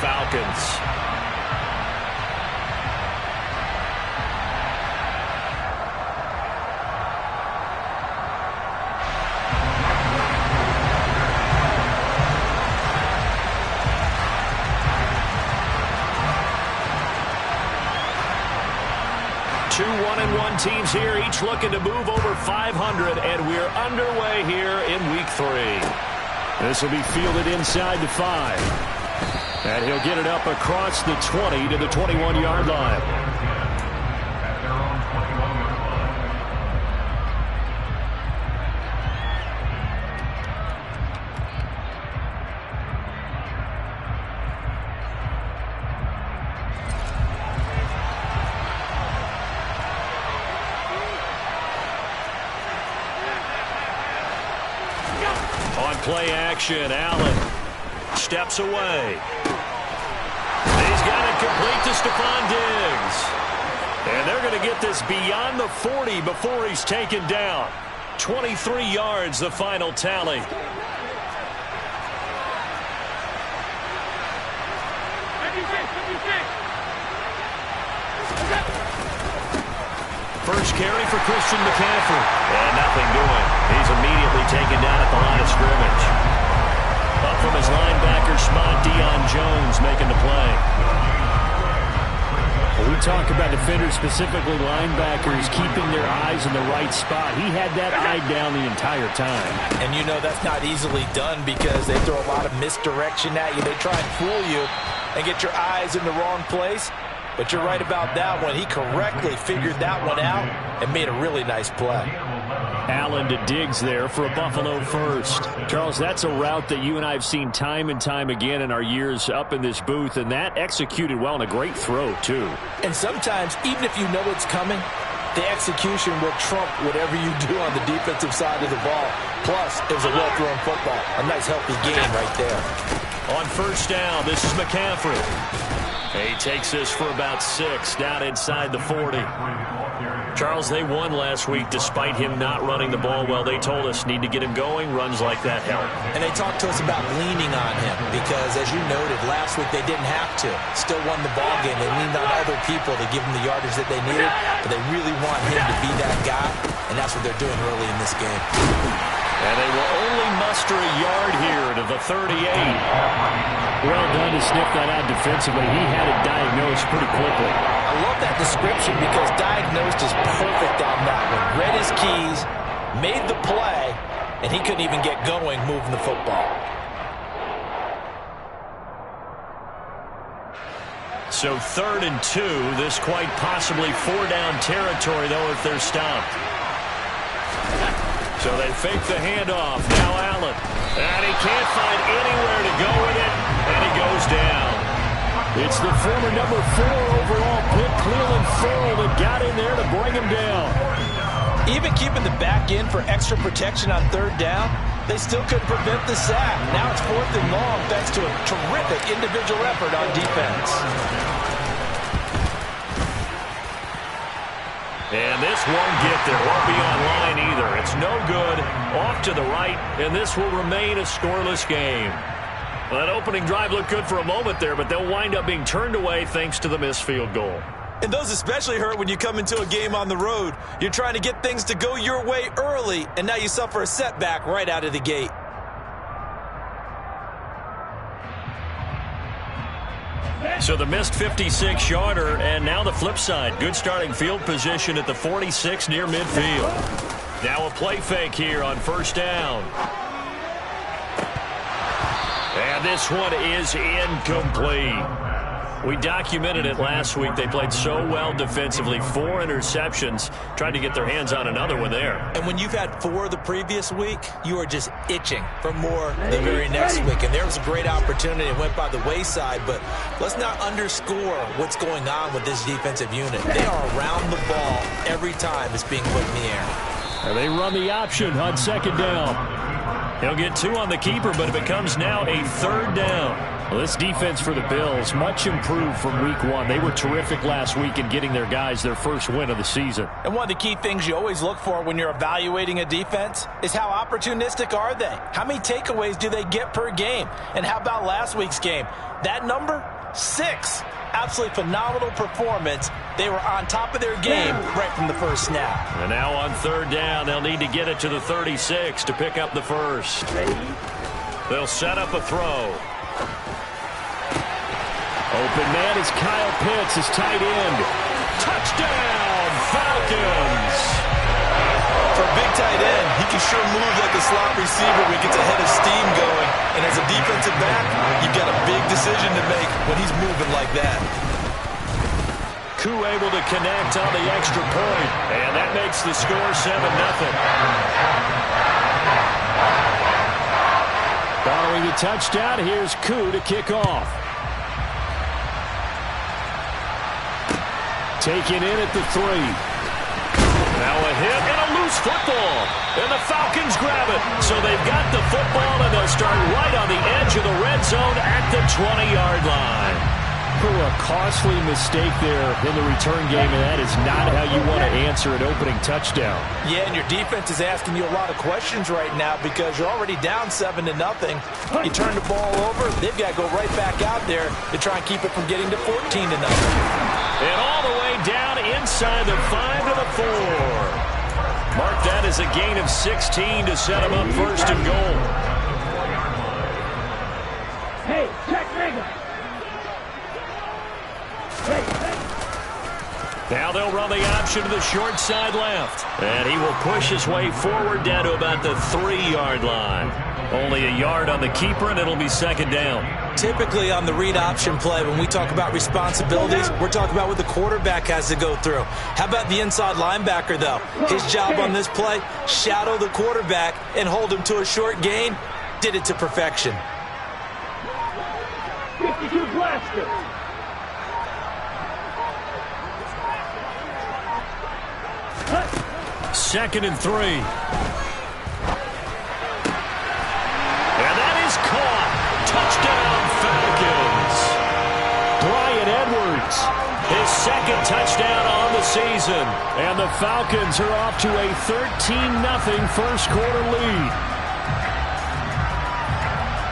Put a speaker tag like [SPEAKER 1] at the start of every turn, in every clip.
[SPEAKER 1] Falcons. Two 1-1 teams here, each looking to move over 500, and we're underway here in Week 3. This will be fielded inside the 5. And he'll get it up across the 20 to the 21-yard line. On play action, Allen steps away. He's got it complete to Stephon Diggs. And they're going to get this beyond the 40 before he's taken down. 23 yards, the final tally. First carry for Christian McCaffrey. And nothing doing. He's immediately taken down at the line of scrimmage. Up from his linebacker spot, Deion Jones making the play.
[SPEAKER 2] When we talk about defenders, specifically linebackers, keeping their eyes in the right spot. He had that eye down the entire time.
[SPEAKER 3] And you know that's not easily done because they throw a lot of misdirection at you. They try and fool you and get your eyes in the wrong place. But you're right about that one. He correctly figured that one out and made a really nice play.
[SPEAKER 2] Allen to Diggs there for a Buffalo first. Charles, that's a route that you and I have seen time and time again in our years up in this booth, and that executed well and a great throw, too.
[SPEAKER 3] And sometimes, even if you know it's coming, the execution will trump whatever you do on the defensive side of the ball. Plus, it was a well-thrown football. A nice, healthy game right there.
[SPEAKER 1] On first down, this is McCaffrey. He takes this for about 6 down inside the 40. Charles, they won last week despite him not running the ball well. They told us need to get him going. Runs like that help.
[SPEAKER 3] And they talked to us about leaning on him because, as you noted, last week they didn't have to. Still won the ball game. They leaned on other people to give them the yardage that they needed, but they really want him to be that guy, and that's what they're doing early in this game.
[SPEAKER 1] And they will only muster a yard here to the 38.
[SPEAKER 2] Well done to sniff that out defensively. He had it diagnosed pretty quickly.
[SPEAKER 3] I love that description because diagnosed is perfect on that one. Read his keys, made the play, and he couldn't even get going moving the football.
[SPEAKER 1] So 3rd and 2. This quite possibly 4-down territory, though, if they're stopped. So they fake the handoff. Now Allen. And he can't find anywhere to go with it. And he goes down.
[SPEAKER 2] It's the former number 4 overall pick, Cleveland Ferrell, that got in there to bring him down.
[SPEAKER 3] Even keeping the back end for extra protection on 3rd down, they still couldn't prevent the sack. Now it's 4th and long thanks to a terrific individual effort on defense.
[SPEAKER 1] And this won't get there. Won't be online either. It's no good. Off to the right, and this will remain a scoreless game. Well, that opening drive looked good for a moment there, but they'll wind up being turned away thanks to the missed field goal.
[SPEAKER 3] And those especially hurt when you come into a game on the road. You're trying to get things to go your way early, and now you suffer a setback right out of the gate.
[SPEAKER 1] So the missed 56-yarder, and now the flip side. Good starting field position at the 46 near midfield. Now a play fake here on first down. And this one is incomplete. We documented it last week. They played so well defensively. 4 interceptions. Tried to get their hands on another one there.
[SPEAKER 3] And when you've had 4 the previous week, you are just itching for more the very next week. And there was a great opportunity. It went by the wayside. But let's not underscore what's going on with this defensive unit. They are around the ball every time it's being put in the air.
[SPEAKER 2] And they run the option on 2nd down.
[SPEAKER 1] He'll get 2 on the keeper, but it becomes now a 3rd down.
[SPEAKER 2] Well, this defense for the Bills, much improved from week one. They were terrific last week in getting their guys their first win of the season.
[SPEAKER 3] And one of the key things you always look for when you're evaluating a defense is how opportunistic are they? How many takeaways do they get per game? And how about last week's game? That number, 6. Absolutely phenomenal performance. They were on top of their game right from the first snap.
[SPEAKER 1] And now on third down, they'll need to get it to the 36 to pick up the first. They'll set up a throw.
[SPEAKER 2] Open man is Kyle Pitts, his tight end.
[SPEAKER 1] Touchdown, Falcons!
[SPEAKER 3] For a big tight end, he can sure move like a slot receiver when he gets a head of steam going. And as a defensive back, you've got a big decision to make when he's moving like that.
[SPEAKER 1] Koo able to connect on the extra point, and that makes the score 7-0.
[SPEAKER 2] Following the touchdown, here's Koo to kick off. Taken in at the 3.
[SPEAKER 1] Now a hit and a loose football. And the Falcons grab it. So they've got the football, and they'll start right on the edge of the red zone at the 20-yard line.
[SPEAKER 2] A costly mistake there in the return game, and that is not how you want to answer an opening touchdown.
[SPEAKER 3] Yeah, and your defense is asking you a lot of questions right now because you're already down 7-0. You turn the ball over, they've got to go right back out there to try and keep it from getting to 14-0.
[SPEAKER 1] And all the way down inside the 5 to the 4. Mark that as a gain of 16 to set them up first and goal.
[SPEAKER 4] Hey, check Rager.
[SPEAKER 1] Now they'll run the option to the short side left. And he will push his way forward down to about the 3-yard line. Only a yard on the keeper, and it'll be second down.
[SPEAKER 3] Typically on the read option play, when we talk about responsibilities, we're talking about what the quarterback has to go through. How about the inside linebacker, though? His job on this play, shadow the quarterback and hold him to a short gain. Did it to perfection.
[SPEAKER 4] 52 blaster.
[SPEAKER 1] Second and 3. And that is caught. Touchdown, Falcons.
[SPEAKER 2] Bryan Edwards,
[SPEAKER 1] His second touchdown on the season.
[SPEAKER 2] and the Falcons are off to a 13-0 first quarter lead.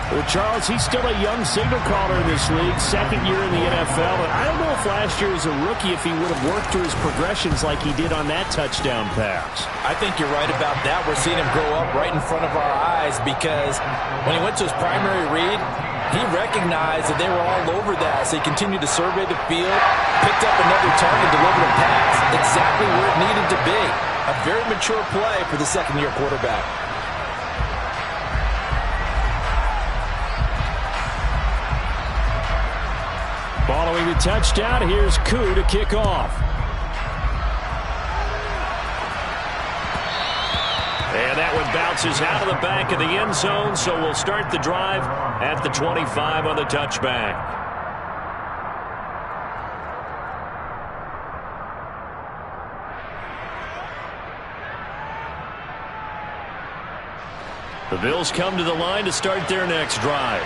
[SPEAKER 2] Well, Charles, he's still a young signal caller in this league, second year in the NFL. And I don't know if last year as a rookie if he would have worked through his progressions like he did on that touchdown pass.
[SPEAKER 3] I think you're right about that. We're seeing him grow up right in front of our eyes because when he went to his primary read, he recognized that they were all over that. So he continued to survey the field, picked up another target, delivered a pass exactly where it needed to be. A very mature play for the second-year quarterback.
[SPEAKER 2] Following the touchdown, here's Koo to kick off.
[SPEAKER 1] And that one bounces out of the back of the end zone, so we'll start the drive at the 25 on the touchback. The Bills come to the line to start their next drive.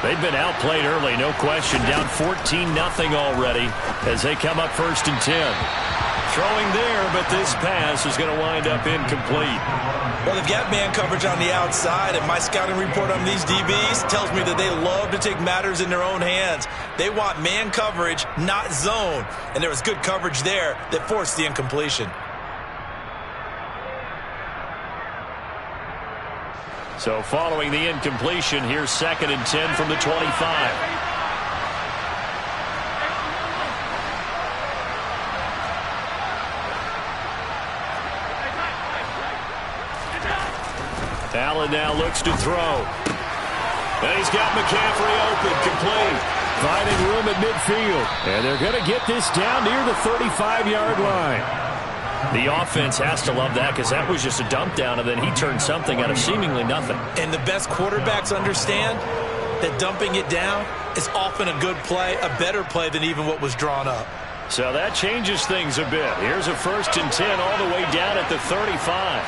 [SPEAKER 1] They've been outplayed early, no question. Down 14-0 already as they come up first and 10. Throwing there, but this pass is going to wind up incomplete.
[SPEAKER 3] Well, they've got man coverage on the outside, and my scouting report on these DBs tells me that they love to take matters in their own hands. They want man coverage, not zone. And there was good coverage there that forced the incompletion.
[SPEAKER 1] So following the incompletion, here's second and 10 from the 25. Allen now looks to throw. And he's got McCaffrey open, complete.
[SPEAKER 2] Finding room at midfield. And they're going to get this down near the 35-yard line.
[SPEAKER 1] The offense has to love that because that was just a dump down, and then he turned something out of seemingly nothing.
[SPEAKER 3] And the best quarterbacks understand that dumping it down is often a good play, a better play than even what was drawn up.
[SPEAKER 1] So that changes things a bit. Here's a first and 10 all the way down at the 35.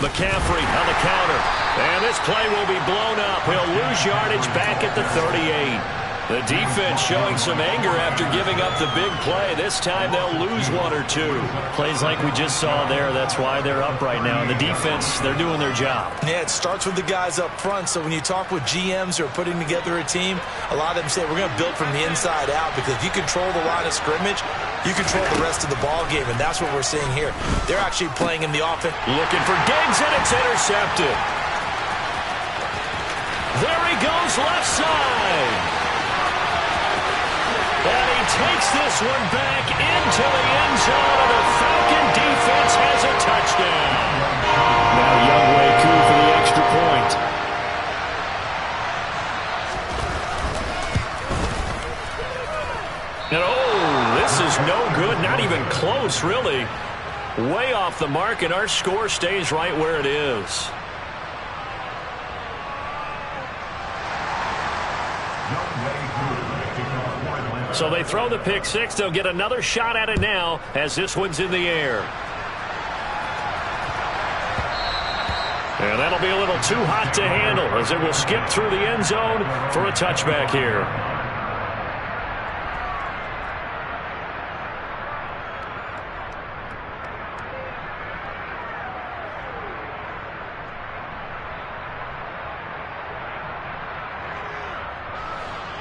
[SPEAKER 1] McCaffrey on the counter. And this play will be blown up. He'll lose yardage back at the 38. The defense showing some anger after giving up the big play. This time they'll lose one or two.
[SPEAKER 2] Plays like we just saw there. That's why they're up right now. And the defense, they're doing their job.
[SPEAKER 3] Yeah, it starts with the guys up front. So when you talk with GMs who are putting together a team, a lot of them say we're going to build from the inside out, because if you control the line of scrimmage, you control the rest of the ball game, and that's what we're seeing here. They're actually playing in the offense.
[SPEAKER 1] Looking for Diggs, and it's intercepted. There he goes, left side. And he takes this one back into the end zone, and the Falcon defense has a touchdown.
[SPEAKER 2] Now Youngway coup for the extra point.
[SPEAKER 1] And this is no good, not even close, really. Way off the mark, and our score stays right where it is. So they throw the pick six. They'll get another shot at it now as this one's in the air. And that'll be a little too hot to handle as it will skip through the end zone for a touchback here.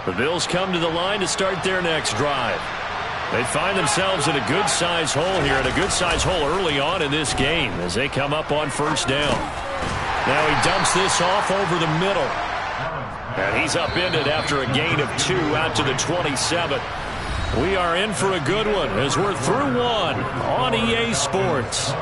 [SPEAKER 1] The Bills come to the line to start their next drive. They find themselves in a good-sized hole here, and a good-sized hole early on in this game as they come up on first down. Now he dumps this off over the middle. And he's upended after a gain of 2 out to the 27. We are in for a good one as we're through one on EA Sports.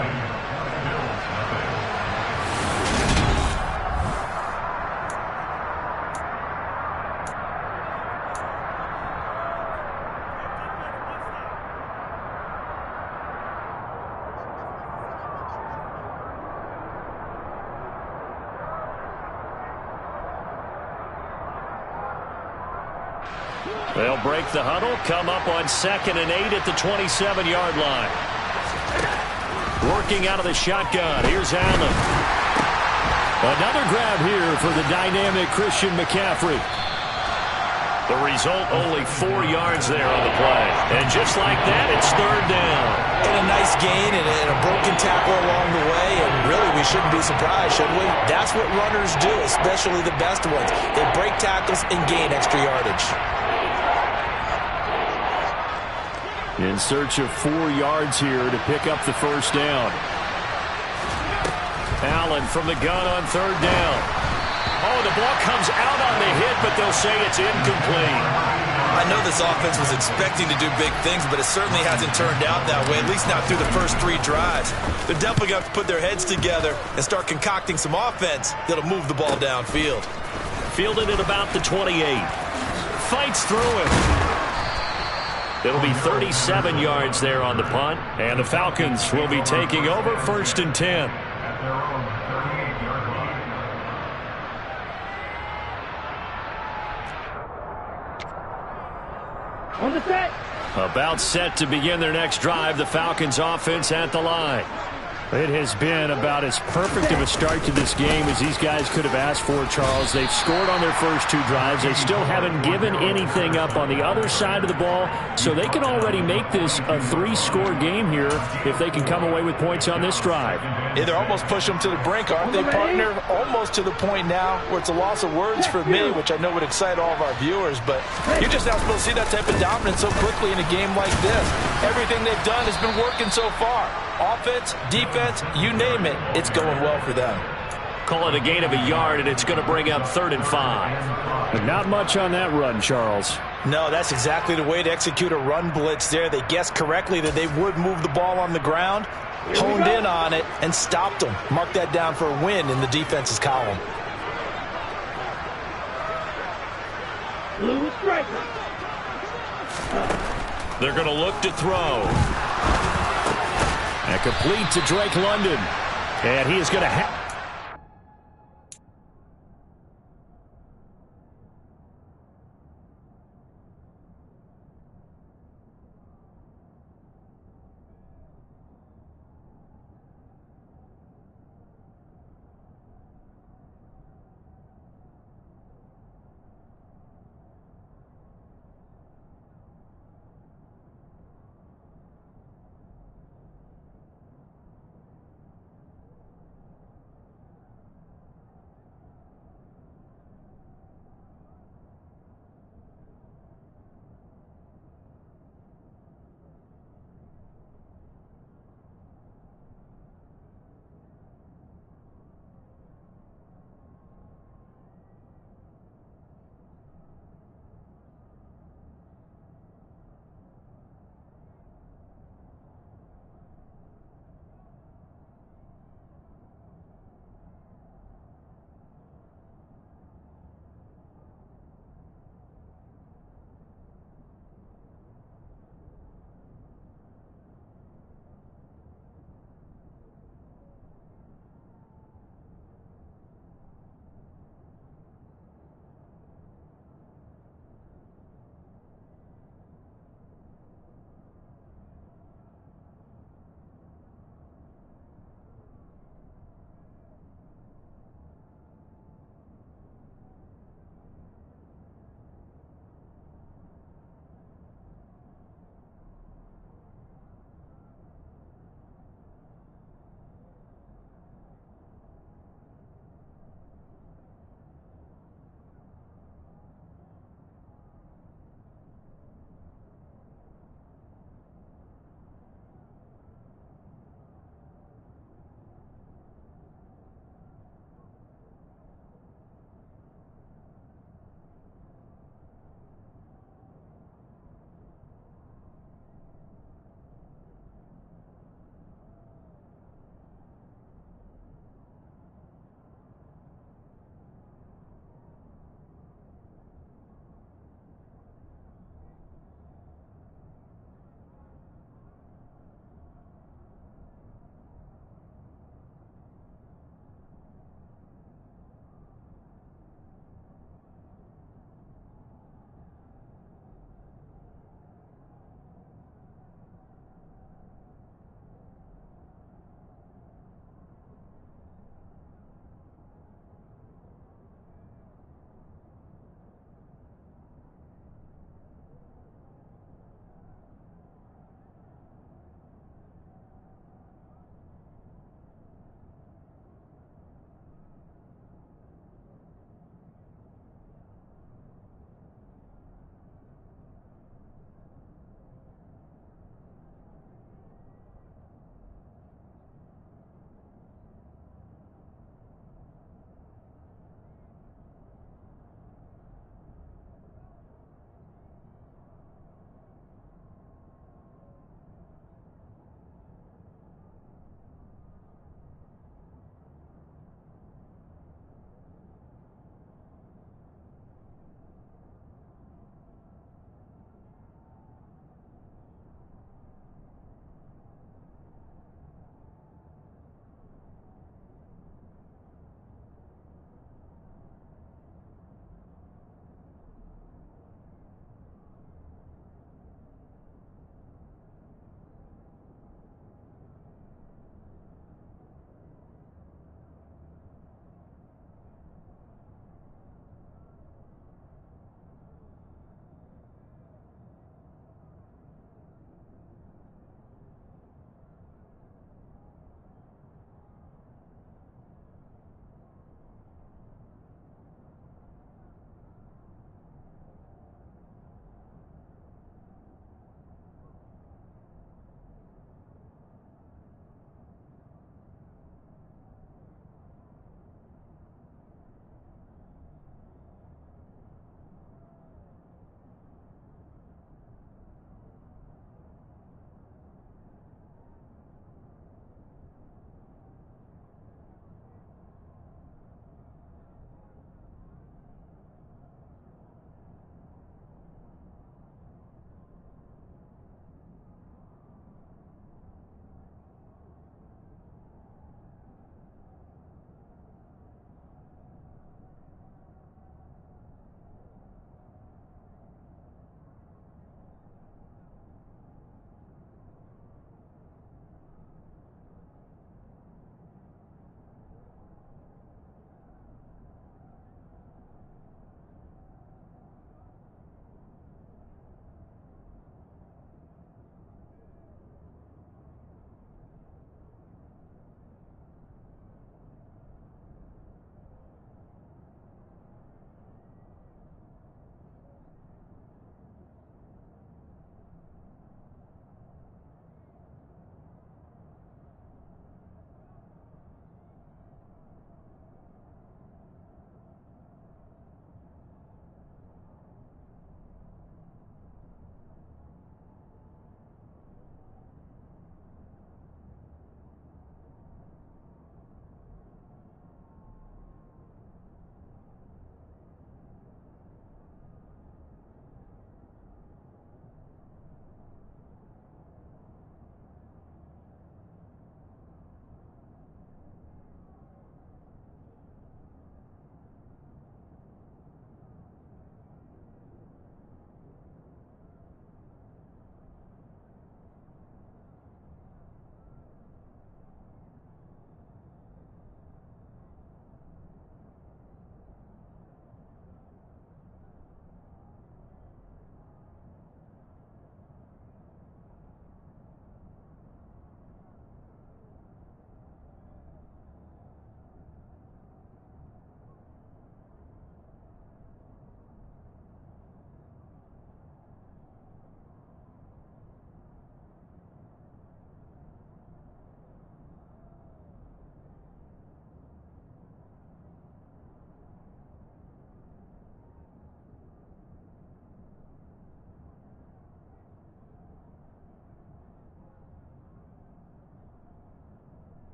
[SPEAKER 1] They'll break the huddle, come up on 2nd and 8 at the 27-yard line. Working out of the shotgun. Here's Allen. Another grab here for the dynamic Christian McCaffrey. The result, only 4 yards there on the play. And just like that, it's 3rd down.
[SPEAKER 3] And a nice gain and a broken tackle along the way. And really, we shouldn't be surprised, should we? That's what runners do, especially the best ones. They break tackles and gain extra yardage.
[SPEAKER 2] In search of 4 yards here to pick up the first down.
[SPEAKER 1] Allen from the gun on 3rd down. Oh, the ball comes out on the hit, but they'll say it's incomplete.
[SPEAKER 3] I know this offense was expecting to do big things, but it certainly hasn't turned out that way, at least not through the first 3 drives. They're definitely going to have to put their heads together and start concocting some offense that'll move the ball downfield.
[SPEAKER 1] Fielded at about the 28. Fights through it. It'll be 37 yards there on the punt, and the Falcons will be taking over 1st and 10.
[SPEAKER 4] On the set.
[SPEAKER 1] About set to begin their next drive, the Falcons offense at the line.
[SPEAKER 2] It has been about as perfect of a start to this game as these guys could have asked for, Charles. They've scored on their first 2 drives. They still haven't given anything up on the other side of the ball, so they can already make this a 3-score game here if they can come away with points on this drive.
[SPEAKER 3] Yeah, they're almost pushing them to the brink, aren't they, partner? Almost to the point now where it's a loss of words for me, which I know would excite all of our viewers, but you're just not supposed to see that type of dominance so quickly in a game like this. Everything they've done has been working so far. Offense, defense, you name it, it's going well for them.
[SPEAKER 1] Call it a gain of a yard, and it's going to bring up 3rd and 5.
[SPEAKER 2] But not much on that run, Charles.
[SPEAKER 3] No, that's exactly the way to execute a run blitz there. They guessed correctly that they would move the ball on the ground, honed in on it, and stopped them. Mark that down for a win in the defense's column.
[SPEAKER 4] Blue striker.
[SPEAKER 1] They're going to look to throw.
[SPEAKER 2] And complete to Drake London. And he is going to have...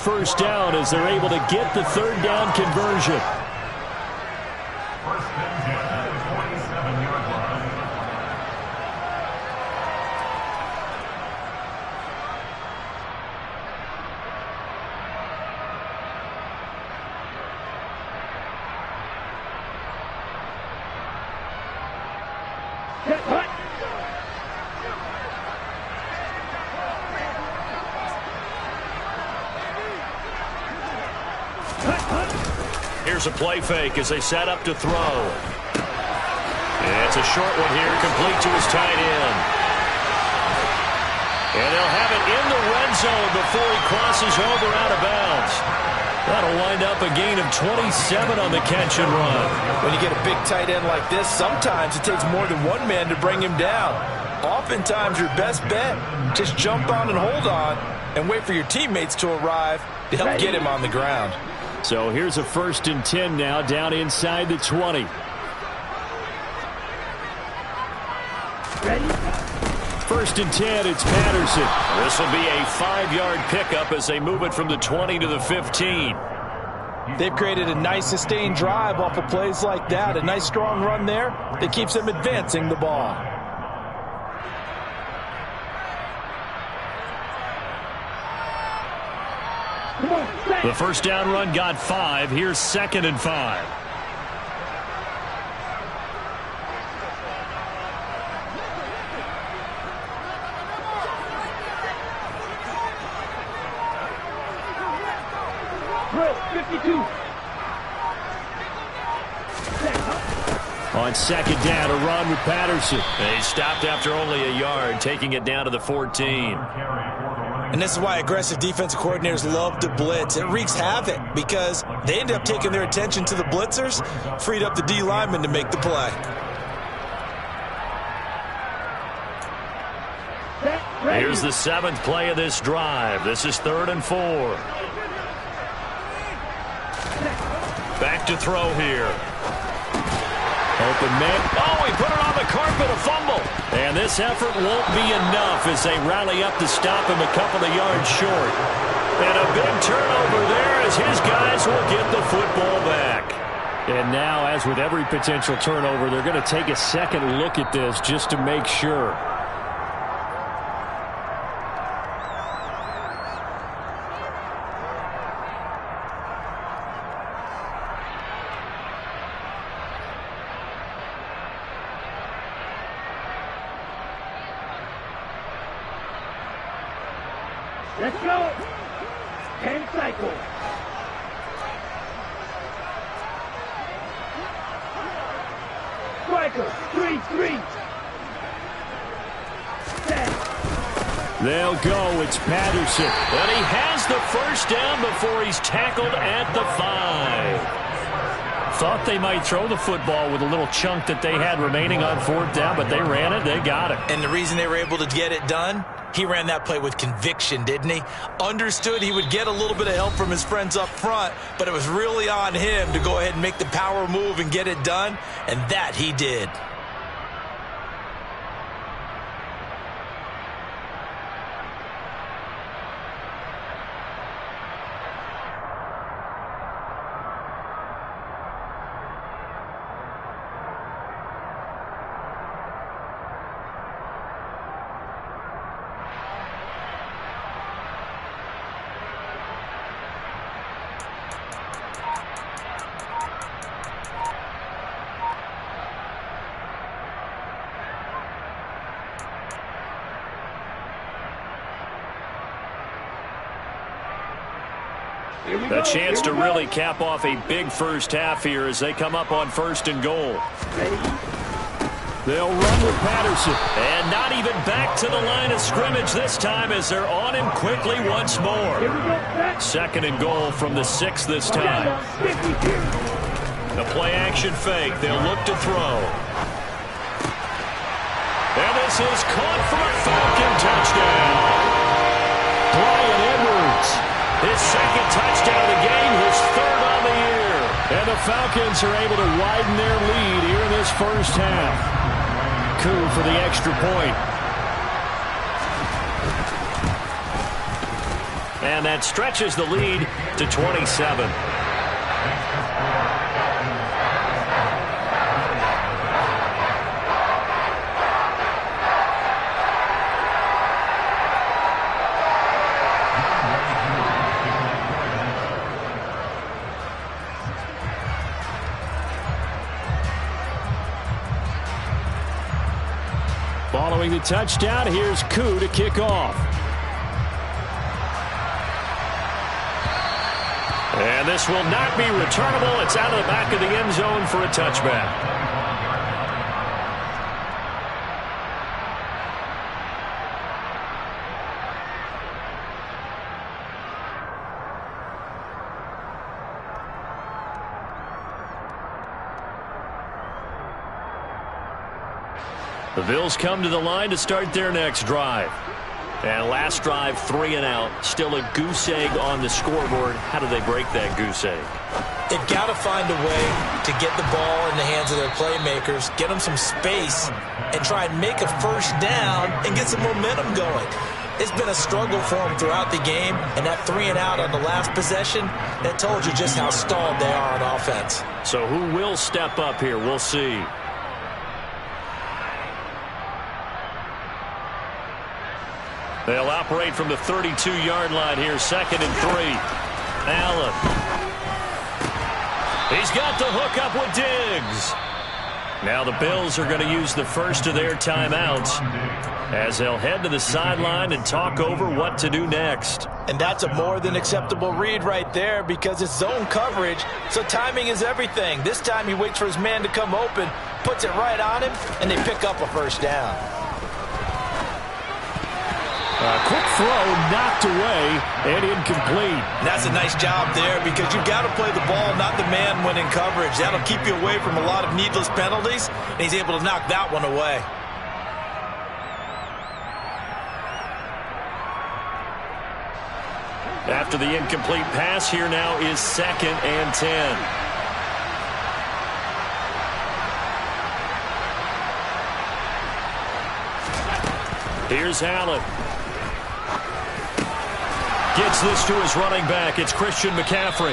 [SPEAKER 2] First down as they're able to get the third down conversion.
[SPEAKER 1] Here's a play fake as they set up to throw. And it's a short one here, complete to his tight end. And they'll have it in the red zone before he crosses over out of bounds. That'll wind up a gain of 27 on the catch and run.
[SPEAKER 3] When you get a big tight end like this, sometimes it takes more than one man to bring him down. Oftentimes your best bet, just jump on and hold on and wait for your teammates to arrive to help get him on the ground.
[SPEAKER 2] So here's a 1st and 10 now, down inside the 20.
[SPEAKER 4] Ready?
[SPEAKER 2] 1st and 10, it's Patterson.
[SPEAKER 1] This will be a 5-yard pickup as they move it from the 20 to the 15.
[SPEAKER 3] They've created a nice sustained drive off of plays like that. A nice strong run there that keeps them advancing the ball.
[SPEAKER 2] The first down run got 5. Here's 2nd and 5.
[SPEAKER 4] Drill 52.
[SPEAKER 2] On 2nd down, a run with Patterson.
[SPEAKER 1] They stopped after only a yard, taking it down to the 14.
[SPEAKER 3] And this is why aggressive defensive coordinators love to blitz. It wreaks havoc because they end up taking their attention to the blitzers, freed up the D lineman to make the play.
[SPEAKER 1] Here's the 7th play of this drive. This is 3rd and 4. Back to throw here.
[SPEAKER 2] Open man.
[SPEAKER 1] Oh, he put it on the carpet, a fumble.
[SPEAKER 2] And this effort won't be enough as they rally up to stop him a couple of yards short.
[SPEAKER 1] And a big turnover there as his guys will get the football back.
[SPEAKER 2] And now, as with every potential turnover, they're going to take a second look at this just to make sure.
[SPEAKER 4] Let's go. 10 cycles. Striker, 3-3. Set.
[SPEAKER 2] They'll go. It's Patterson.
[SPEAKER 1] And he has the first down before he's tackled at the 5.
[SPEAKER 2] Thought they might throw the football with a little chunk that they had remaining on 4th down, but they ran it. They got it.
[SPEAKER 3] And the reason they were able to get it done, he ran that play with conviction, didn't he? Understood he would get a little bit of help from his friends up front, but it was really on him to go ahead and make the power move and get it done, and that he did.
[SPEAKER 1] A chance to really cap off a big first half here as they come up on 1st and goal.
[SPEAKER 2] They'll run with Patterson.
[SPEAKER 1] And not even back to the line of scrimmage this time as they're on him quickly once more. 2nd and goal from the 6 this time. The play action fake. They'll look to throw. And this is caught for a Falcon touchdown.
[SPEAKER 2] Brian Edwards.
[SPEAKER 1] His 2nd touchdown of the game, his 3rd on the year.
[SPEAKER 2] And the Falcons are able to widen their lead here in this first half. Coup for the extra point.
[SPEAKER 1] And that stretches the lead to 27.
[SPEAKER 2] Following the touchdown, here's Koo to kick off.
[SPEAKER 1] And this will not be returnable. It's out of the back of the end zone for a touchback. The Bills come to the line to start their next drive. And last drive, 3 and out. Still a goose egg on the scoreboard. How do they break that goose egg?
[SPEAKER 3] They've got to find a way to get the ball in the hands of their playmakers, get them some space, and try and make a first down and get some momentum going. It's been a struggle for them throughout the game, and that 3 and out on the last possession, that told you just how stalled they are on offense.
[SPEAKER 1] So who will step up here? We'll see. They'll operate from the 32-yard line here, 2nd and 3. Allen. He's got the hook up with Diggs. Now the Bills are going to use the first of their timeouts as they'll head to the sideline and talk over what to do next.
[SPEAKER 3] And that's a more than acceptable read right there because it's zone coverage, so timing is everything. This time he waits for his man to come open, puts it right on him, and they pick up a first down.
[SPEAKER 2] A quick throw knocked away and incomplete.
[SPEAKER 3] And that's a nice job there because you've got to play the ball, not the man when in coverage. That'll keep you away from a lot of needless penalties, and he's able to knock that one away.
[SPEAKER 1] After the incomplete pass, here now is 2nd and 10. Here's Allen. Gets this to his running back. It's Christian McCaffrey.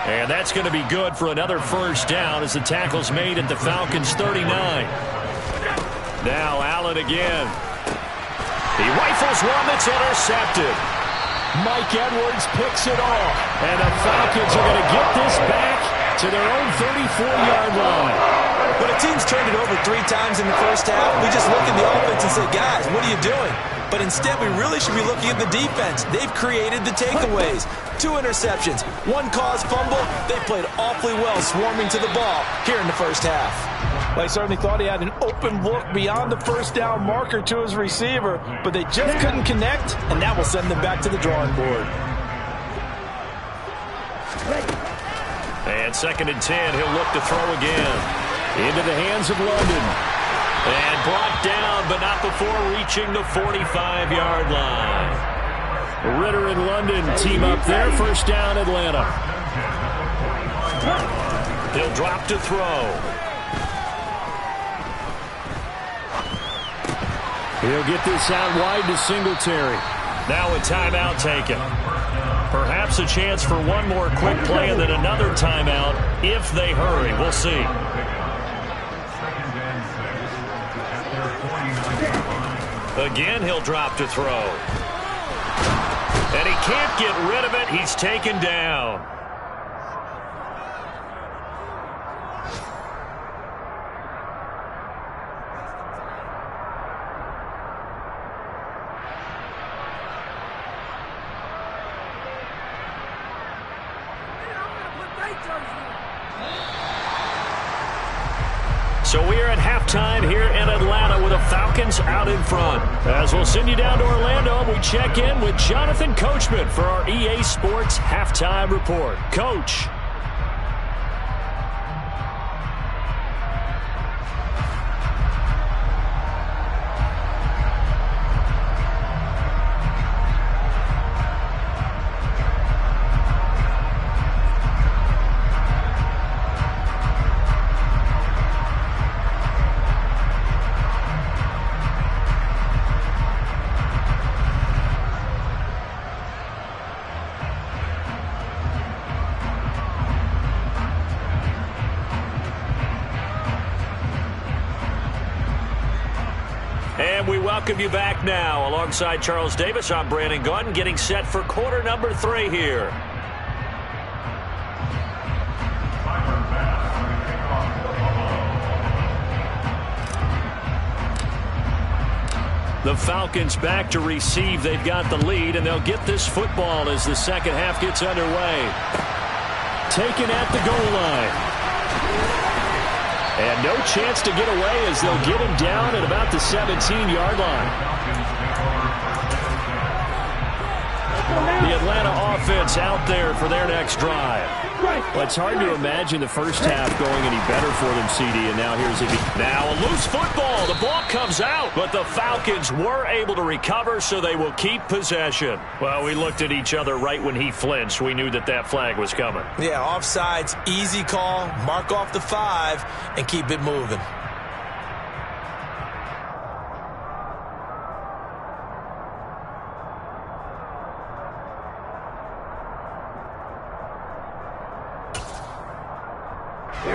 [SPEAKER 1] And that's going to be good for another first down as the tackle's made at the Falcons' 39. Now Allen again. He rifles one that's intercepted.
[SPEAKER 2] Mike Edwards picks it off. And the Falcons are going to get this back to their own 34-yard line.
[SPEAKER 3] When a team's turned it over 3 times in the first half, we just look at the offense and say, guys, what are you doing? But instead, we really should be looking at the defense. They've created the takeaways. 2 interceptions, 1 caused fumble. They played awfully well swarming to the ball here in the first half. Well, I certainly thought he had an open look beyond the first down marker to his receiver, but they just couldn't connect, and that will send them back to the drawing board.
[SPEAKER 1] And 2nd and 10, he'll look to throw again.
[SPEAKER 2] Into the hands of London.
[SPEAKER 1] And brought down, but not before reaching the 45-yard line.
[SPEAKER 2] Ritter and London team up there. First down, Atlanta.
[SPEAKER 1] He'll drop to throw.
[SPEAKER 2] He'll get this out wide to Singletary.
[SPEAKER 1] Now a timeout taken. Perhaps a chance for one more quick play and then another timeout if they hurry. We'll see. Again, he'll drop to throw. And he can't get rid of it. He's taken down. So we're at halftime here in Atlanta with the Falcons out in front. As we'll send you down to Orlando, we check in with Jonathan Coachman for our EA Sports Halftime Report. Coach. welcome you back now. Alongside Charles Davis, I'm Brandon Gaudin, getting set for quarter number 3 here. The Falcons back to receive. They've got the lead, and they'll get this football as the second half gets underway. Taken at the goal line. And no chance to get away as they'll get him down at about the 17-yard line. The Atlanta offense out there for their next drive. Well, it's hard to imagine the first half going any better for them, CD, and now here's a loose football. The ball comes out, but the Falcons were able to recover, so they will keep possession. Well, we looked at each other right when he flinched. We knew that that flag was coming.
[SPEAKER 3] Yeah, offsides, easy call, mark off the 5, and keep it moving.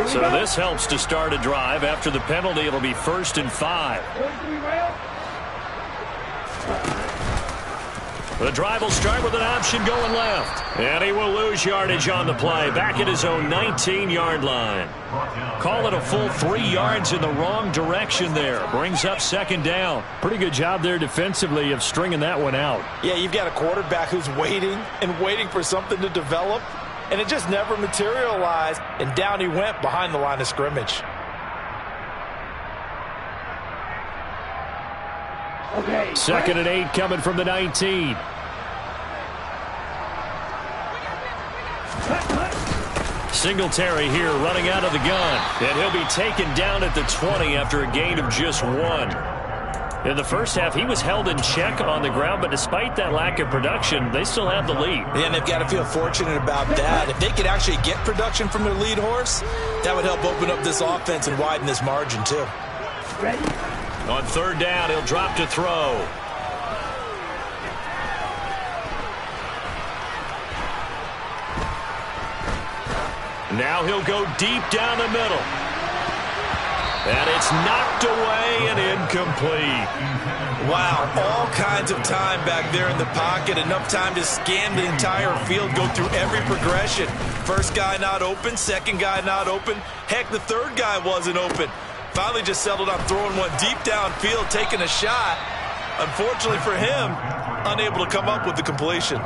[SPEAKER 1] So this helps to start a drive. After the penalty, it'll be 1st and 5. The drive will start with an option going left. And he will lose yardage on the play. Back at his own 19-yard line. Call it a full 3 yards in the wrong direction there. Brings up 2nd down.
[SPEAKER 2] Pretty good job there defensively of stringing that one out.
[SPEAKER 5] Yeah, you've got a quarterback who's waiting and waiting for something to develop. And it just never materialized, and down he went behind the line of scrimmage.
[SPEAKER 4] Okay.
[SPEAKER 2] 2nd and 8 coming from the 19. Singletary here running out of the gun. And he'll be taken down at the 20 after a gain of just 1. In the first half, he was held in check on the ground, but despite that lack of production, they still have the lead.
[SPEAKER 3] And they've got to feel fortunate about that. If they could actually get production from their lead horse, that would help open up this offense and widen this margin too.
[SPEAKER 4] Ready?
[SPEAKER 1] On 3rd down, he'll drop to throw. Now he'll go deep down the middle. And it's knocked away and incomplete.
[SPEAKER 3] Wow, all kinds of time back there in the pocket. Enough time to scan the entire field, go through every progression. First guy not open, second guy not open. Heck, the third guy wasn't open. Finally just settled on throwing one deep downfield, taking a shot. Unfortunately for him, unable to come up with the completion.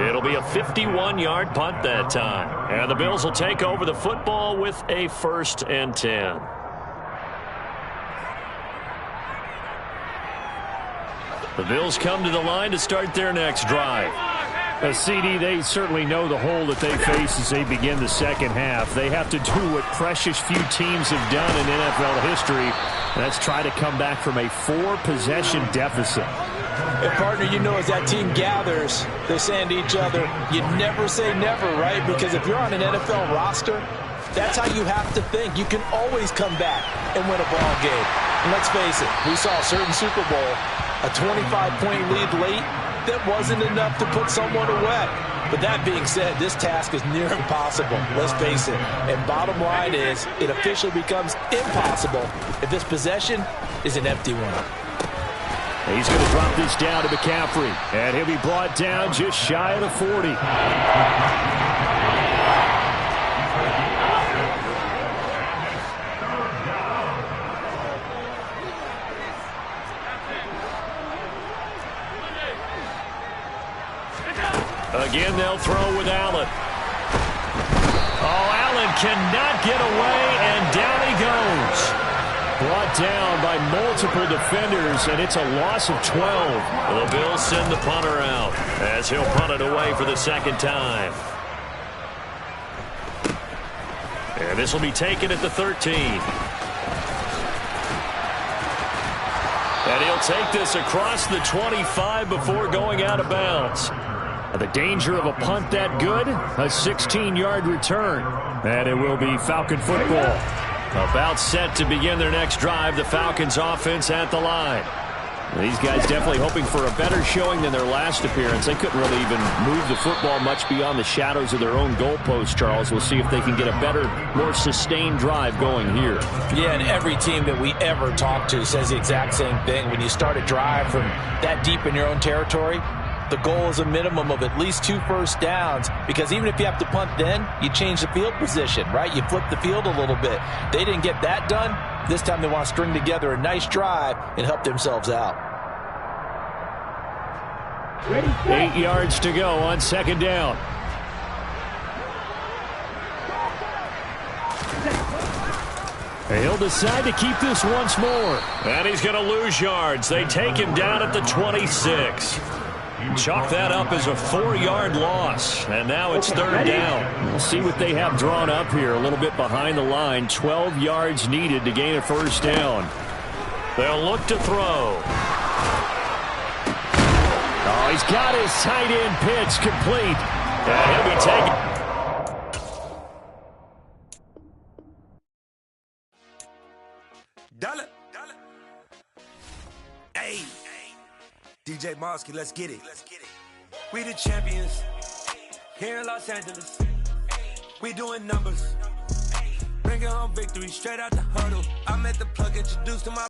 [SPEAKER 1] It'll be a 51-yard punt that time. And the Bills will take over the football with a 1st and 10. The Bills come to the line to start their next drive.
[SPEAKER 2] CD, they certainly know the hole that they face as they begin the second half. They have to do what precious few teams have done in NFL history. That's try to come back from a 4-possession deficit.
[SPEAKER 5] And, partner, you know, as that team gathers, they're saying to each other, you never say never, right? Because if you're on an NFL roster, that's how you have to think. You can always come back and win a ball game. And let's face it, we saw a certain Super Bowl, a 25-point lead late, that wasn't enough to put someone away. But that being said, this task is near impossible. Let's face it. And bottom line is, it officially becomes impossible if this possession is an empty one.
[SPEAKER 2] He's going to drop this down to McCaffrey. And he'll be brought down just shy of the 40.
[SPEAKER 1] Again, they'll throw with Allen. Oh, Allen cannot get away, and down he goes. Brought down by multiple defenders, and it's a loss of 12. The Bills send the punter out as he'll punt it away for the 2nd time. And this will be taken at the 13. And he'll take this across the 25 before going out of bounds. The danger of a punt that good, a 16-yard return. And it will be Falcon football. About set to begin their next drive, the Falcons offense at the line.
[SPEAKER 2] These guys definitely hoping for a better showing than their last appearance. They couldn't really even move the football much beyond the shadows of their own goalpost, Charles. We'll see if they can get a better, more sustained drive going here.
[SPEAKER 5] Yeah, and every team that we ever talk to says the exact same thing. When you start a drive from that deep in your own territory, the goal is a minimum of at least 2 first downs, because even if you have to punt then, you change the field position, right? You flip the field a little bit. They didn't get that done. This time they want to string together a nice drive and help themselves out.
[SPEAKER 2] 8 yards to go on second down. He'll decide to keep this once more.
[SPEAKER 1] And he's going to lose yards. They take him down at the 26. Chalk that up as a 4-yard loss. And now it's third down.
[SPEAKER 2] We'll see what they have drawn up here. A little bit behind the line. 12 yards needed to gain a first down.
[SPEAKER 1] They'll look to throw.
[SPEAKER 2] Oh, he's got his tight end pitch complete.
[SPEAKER 1] And he'll be taken.
[SPEAKER 6] Dollar. Hey. DJ Mosky, let's get it. We the champions here in Los Angeles. We doing numbers. Bringing home victory straight out the huddle. I'm at the plug, introduced to my